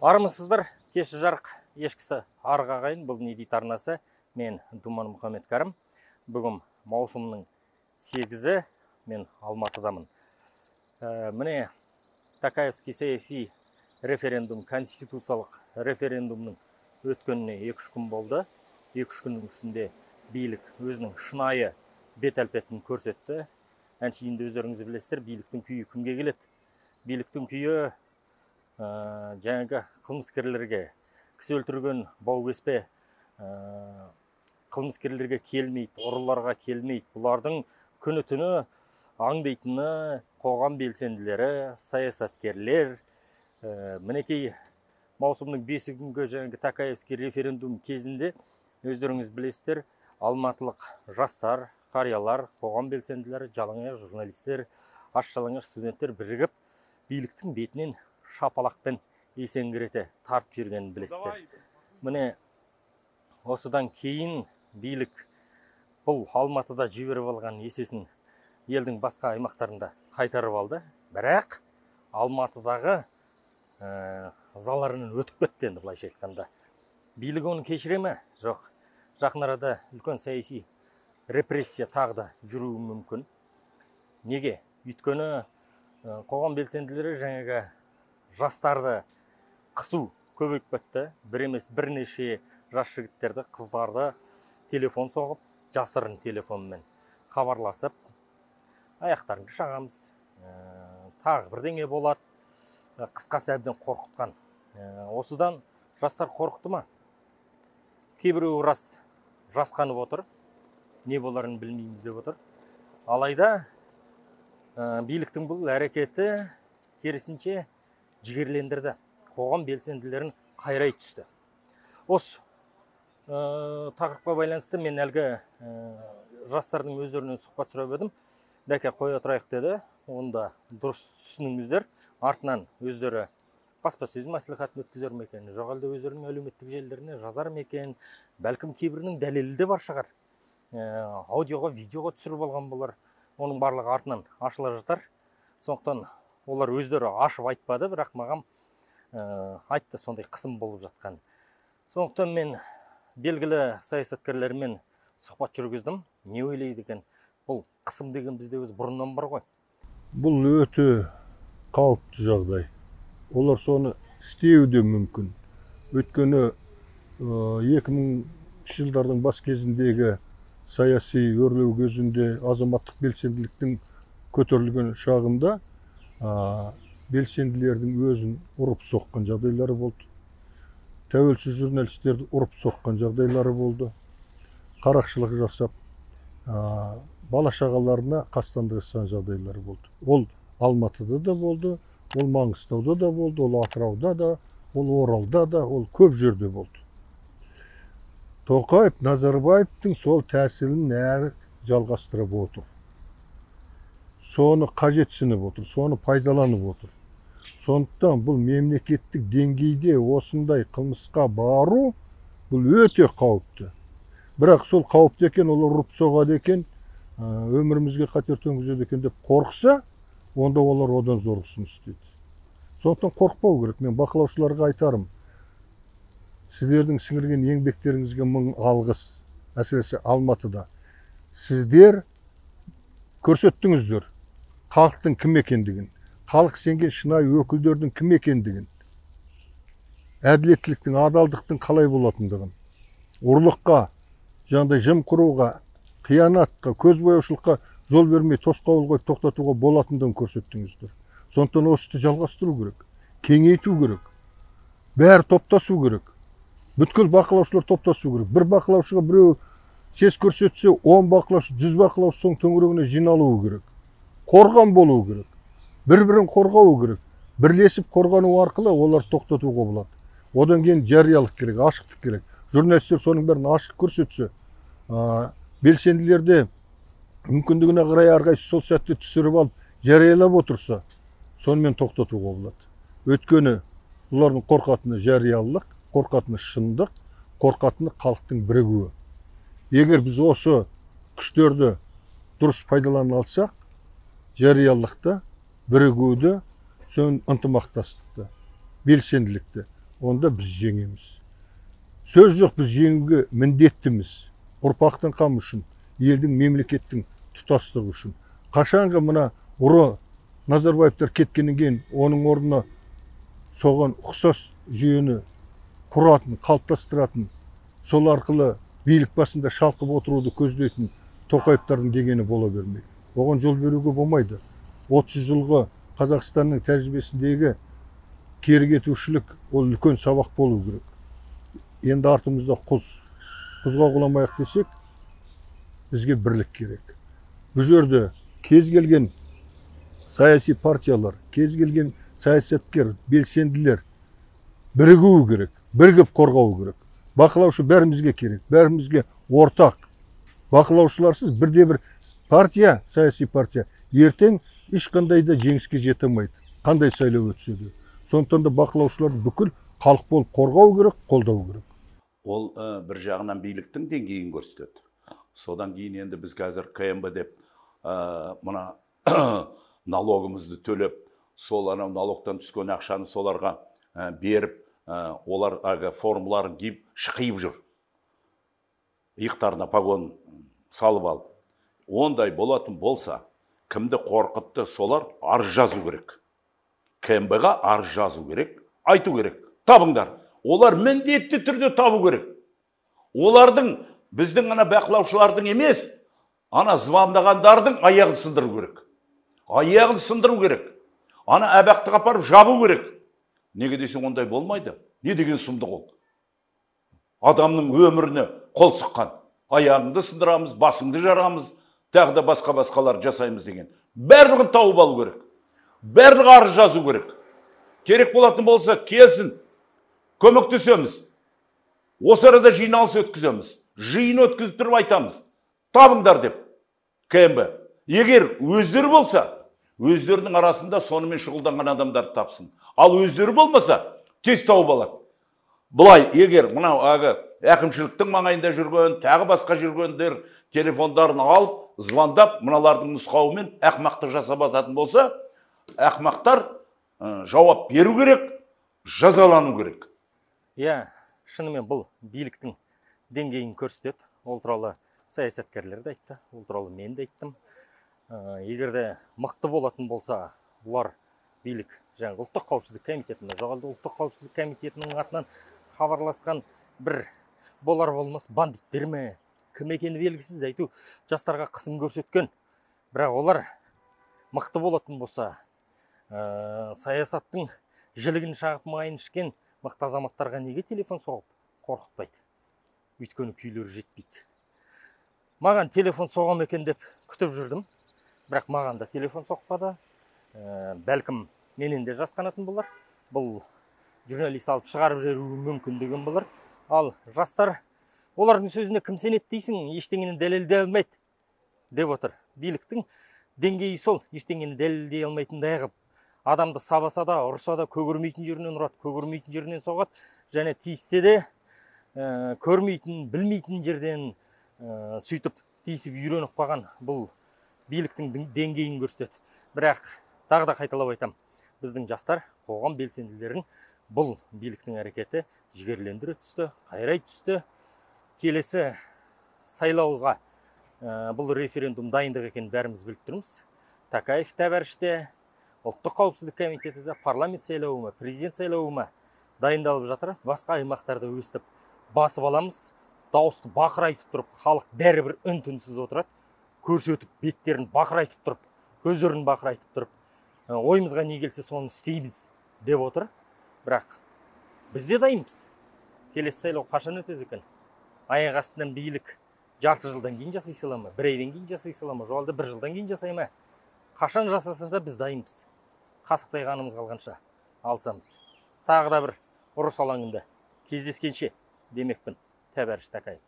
Армысыздар, кеші жарық ешкісі арғы ағайын, бұл не дейді арнасы. Мен Думан Мұхаммедкәрім. Бүгін маусымның 8-і, мен Алматыдамын. Міне Такаевский саяси референдум, конституциялық референдумның өткеніне 2-3 күн болды. 2-3 күннің ішінде билік өзінің шынайы бет әлпетін көрсетті. Әншейінде өздеріңіз білесіздер, биліктің күйі кімге келеді? Биліктің күйі жаңағы қылмыскерлерге, кісі өлтірген бау кеспе қылмыскерлерге келмейді, ұрыларға келмейді. Бұлардың күні түні аңдайтыны қоғам белсенділері, саясаткерлер. Мінекей маусымның 5 күнгі жаңағы Такаевский референдум кезінде өздеріңіз білесіздер, алматылық жастар, қариялар, қоғам белсенділері, жалаңаяқ журналистер, аш-жалаңаш студенттер бірігіп биліктің бетінен шапалақпен есеңгірете тартып жүргенін білесіздер. Міне осыдан кейін билік бұл Алматыда жіберіп алған есесін елдің басқа аймақтарында қайтарып алды. Бірақ Алматыдағы заларынан өтіп кетті енді, былайша айтқанда. Билік оны кешіре ме? Жоқ. Жақын арада үлкен саяси репрессия тағы да жүруі мүмкін. Неге? Өйткені қоғам белсенділері жаңағы жастарды қысу көбейіп кетті. Бір емес бірнеше жас жігіттерді, қыздарды телефон соғып, жасырын телефонмен хабарласып, аяқтарыңды шағамыз, тағы бірдеңе болады, қысқасы әбден қорқытқан. Осыдан жастар қорқыты ма? Кейбіреуі рас жасқанып отыр, не боларын білмейміз деп отыр. Алайда биліктің бұл әрекеті керісінше жігерлендірді, қоғам белсенділерін қайрай түсті. Осы тақырыпқа байланысты мен әлгі жастардың өздерінен сұхбат сұрап едім. Дәке қоя тұрайық деді. Онда дұрыс түсініңіздер. Артынан өздері баспасөз мәслихатын өткізер ме екен, жоқ әлде өздерінің әлеуметтік желілеріне жазар ме екен, бәлкім кейбірінің дәлелі де бар шығар. Аудиоға, видеоға түсіріп алған болар. Оның барлығы артынан ашыла жатар. Сондықтан олар өздері ашып айтпады, бірақ маған айтты сондай қысым болып жатқан. Сондықтан мен белгілі саясаткерлермен сұхбат жүргіздім. Не ойлайды екен? Бұл қысым деген бізде өзі бұрыннан бар ғой. Бұл өте қауіпті жағдай. Олар соны істеуі де мүмкін. Өйткені 2000 жылдардың бас кезіндегі саяси өрлеу кезінде азаматтық белсенділіктің көтерілген шағында белсенділердің өзін ұрып соққан жағдайлары болды. Тәуелсіз журналистерді ұрып соққан жағдайлары болды. Қарақшылық жасап, бала шағаларына қастандық жасаған жағдайлары болды. Ол Алматыда да болды, ол Маңғыстауда да болды, ол Атырауда да, ол Оралда да, ол көп жерде болды. Тоқаев, Назарбаевтың сол тәсілін әрі жалғастырып отыр. Соны қажетсініп отыр, соны пайдаланып отыр. Сондықтан бұл мемлекеттік деңгейде осындай қылмысқа бару бұл өте қауіпті. Бірақ сол қауіпті екен, олар ұрып соғады екен, өмірімізге қатер төнгізеді екен деп қорқса, онда олар одан зорғысын істейді. Сондықтан қорықпау керек. Мен бақылаушыларға айтарым. Сіздердің сіңірген еңбектеріңізге мың алғыс, әсіресе Алматыда. Сіздер көрсеттіңіздер халықтың кім екендігін, халық сенген шынайы өкілдердің кім екендігін, әділеттіліктің, адалдықтың қалай болатындығын, ұрлыққа, жаңағыдай жымқыруға, қиянатқа, көзбояушылыққа жол бермей тосқауыл қойып тоқтатуға болатындығын көрсеттіңіздер. Сондықтан осыны жалғастыру керек, кеңейту керек, бәрі топтасу керек. Бүткіл бақылаушылар топтасу керек. Бір бақылаушыға біреу сес көрсетсе, 10 бақылаушы, 100 бақылаушы соң төңірегіне жиналуы керек. Қорған болуы керек. Бір-бірін қорғауы керек. Бірлесіп қорғану арқылы олар тоқтатуға болады. Одан кейін жариялық керек, ашықтық керек. Журналистер соның бәрін ашық көрсетсе, белсенділерде мүмкіндігіне қарай әрқайсысы сол сәтте түсіріп алып, жариялап отырса, сонымен тоқтатуға болады. Өйткені бұлардың қорқатыны жариялық, қорқатыны шындық, қорқатыны халықтың бірігуі. Егер біз осы күштерді дұрыс пайдалана алсақ, жариялықты, бірігуді, сон ынтымақтастықты, белсенділікті, онда біз жеңеміз. Сөз жоқ, біз жеңуге міндеттіміз. Ұрпақтың қамы үшін, елдің, мемлекеттің тұтастығы үшін. Қашанғы мына ұры Назарбаевтар кеткеннен кейін оның орнына соған ұқсас жүйені құратын, қалыптастыратын, сол арқылы билік басында шалқып отыруды көздейтін Тоқаевтардың дегені бола бермейді. Оған жол беруге болмайды. 30 жылғы Қазақстанның тәжірибесіндегі кері кетушілік ол үлкен сабақ болу керек. Енді артымызда құзға құламайық десек, бізге бірлік керек. Бұл жерде кез келген саяси партиялар, кез келген саясаткер, белсенділер бірігуі керек, бірігіп қорғау керек. Бақылаушы бәрімізге керек, бәрімізге ортақ. Бақылаушыларсыз бірде-бір партия, саяси партия ертең ешқандай да жеңіске жете алмайды. Қандай сайлау өтсе де. Сондықтан да бақылаушыларды бүкіл халық болып қорғау керек, қолдау керек. Ол бір жағынан биліктің деңгейін көрсетеді. Содан кейін енді біз қазір КМБ деп мына налогымызды төлеп, сол анау налогтан түскен ақшаны соларға беріп, олар формаларын киіп шықиып жүр. Иықтарына погон салып алып. Ондай болатын болса, кімді қорқытты, солар арыз жазу керек. КМБ-ға арыз жазу керек, айту керек. Табыңдар. Олар міндетті түрде табу керек. Олардың, біздің ана бақылаушылардың емес, ана звондағандардың аяғын сындыру керек. Аяғын сындыру керек. Ана әбақты апарып жабу керек. Неге десең ондай болмайды? Не деген сұмдық ол? Адамның өміріне қол сұққан. Аяғыңды сындырамыз, басыңды жарамыз, тағы да басқалар жасаймыз деген. Барлығын тауып алу керек. Барлығы арыз жазу керек. Керек болатын болса, келсін, көмектесеміз. Осы арада жиналыс өткіземіз. Жиын өткізіп тұрып айтамыз. Табыңдар деп. КМБ. Егер өздері болса, өздерінің арасында сонымен шұғылданған адамдар тапсын. Ал өздері болмаса, тез тауып алады. Бұлай, егер мынау әкімшіліктің маңайында жүрген, тағы басқа жүргендер телефондарын алып, звондап, мыналардың нұсқауымен ақмақтық жасап ататын болса, ақмақтар жауап беру керек, жазалану керек. Шынымен бұл биліктің деңгейін көрсетеді. Ол туралы саясаткерлер де айтты, ол туралы мен де айттым. Егерде мықты болатын болса, бұлар билік жаңағы ұлттық қауіпсіздік комитетіне жоғалды, ұлттық қауіпсіздік комитетінің атынан хабарласқан бір болар-болмас бандиттер ме, кім екені белгісіз, әйтеу жастарға қысым көрсеткен. Бірақ олар мықты болатын болса, саясаттың жілігін шағып майын ішкен мықты азаматтарға неге телефон соғып қорқытпайды? Өйткені күйлері жетпейді. Маған телефон соғам екен деп күтіп жүрдім, бірақ маған да телефон соқпады. Бәлкім менен де жасқанатын болар. Бұл журналист алып шығарып жіберуі мүмкін деген болар. Ал жастар, олардың сөзіне кім сенеді дейсің, ештеңені дәлелдей алмайды деп отыр. Биліктің деңгейі сол, ештеңені дәлелдей алмайтындай қылып, адамды сабаса да, ұрса да, көгермейтін жерінен ұрады, көгермейтін жерінен соғады, және тиіссе де көрмейтін, білмейтін жерден сөйтіп тиісіп үйреніп қалған бұл биліктің деңгейін көрсетеді. Бірақ тағы да қайталап айтам, біздің жастар, қоғам белсенділерін бұл биліктің әрекеті жігерлендіре түсті, қайрай түсті. Келесі сайлауға бұл референдум дайындық екен бәріміз біліп тұрмыз. Такаев тәбәріште, ұлттық қауіпсіздік комитеті де парламент сайлауыма, президент сайлауыма дайындалып жатыр. Басқа аймақтарда өстіп басып аламыз. Дауысты бақырайтып тұрып, халық бәрібір үн-түнсіз отырады. Көрсетіп, беттерін бақырайтып тұрып, көздерін бақырайтып тұрып, ойымызға не келсе соны істейміз деп отыр. Бірақ бізде дайынбыз. Келесі сайлау қашан өтеді екен? Аяқ астынан билік жарты жылдан кейін жасай сала ма, бір айдан кейін жасай сала ма, жоғалды бір жылдан кейін жасай ма? Қашан жасаса да біз дайынбыз. Қасықтай қанымыз қалғанша алсамыз. Тағы да бір ұрыс алаңында кездескенше демекпін. Тәбәріш Такаев.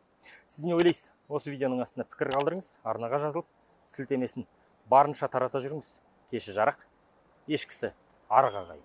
Сіз не ойлайсыз? Осы видеоның астына пікір қалдырыңыз, арнаға жазылып, сілтемесін барынша тарата жүріңіз. Кеші жарық, ешкісі арық ағайын.